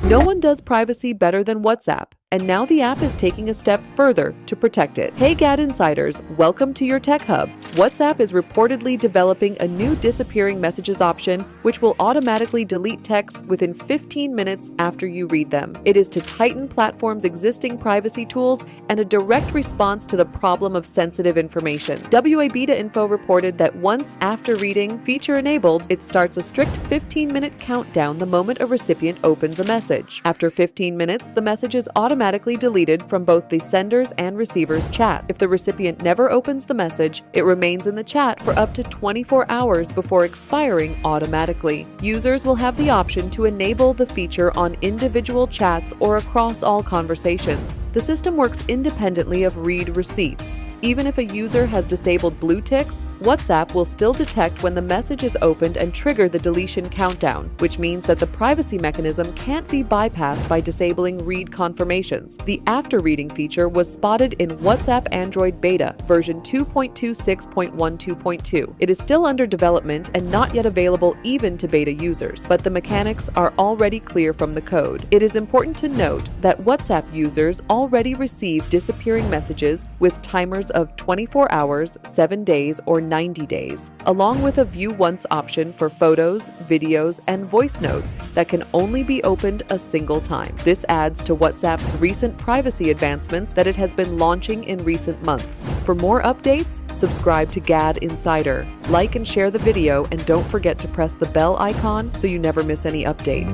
No one does privacy better than WhatsApp, and now the app is taking a step further to protect it. Hey GadInsiders, welcome to your Tech Hub. WhatsApp is reportedly developing a new disappearing messages option which will automatically delete texts within 15 minutes after you read them. It is to tighten platform's existing privacy tools and a direct response to the problem of sensitive information. WA Beta Info reported that once after reading feature enabled, it starts a strict 15-minute countdown the moment a recipient opens a message. After 15 minutes, the message is automatically deleted from both the sender's and receiver's chat. If the recipient never opens the message, it remains in the chat for up to 24 hours before expiring automatically. Users will have the option to enable the feature on individual chats or across all conversations. The system works independently of read receipts. Even if a user has disabled blue ticks, WhatsApp will still detect when the message is opened and trigger the deletion countdown, which means that the privacy mechanism can't be bypassed by disabling read confirmations. The after reading feature was spotted in WhatsApp Android Beta version 2.26.12.2. It is still under development and not yet available even to beta users, but the mechanics are already clear from the code. It is important to note that WhatsApp users already receive disappearing messages with timers of 24 hours, 7 days, or 90 days, along with a view once option for photos, videos, and voice notes that can only be opened a single time. This adds to WhatsApp's recent privacy advancements that it has been launching in recent months. For more updates, subscribe to GadInsider, like and share the video, and don't forget to press the bell icon so you never miss any update.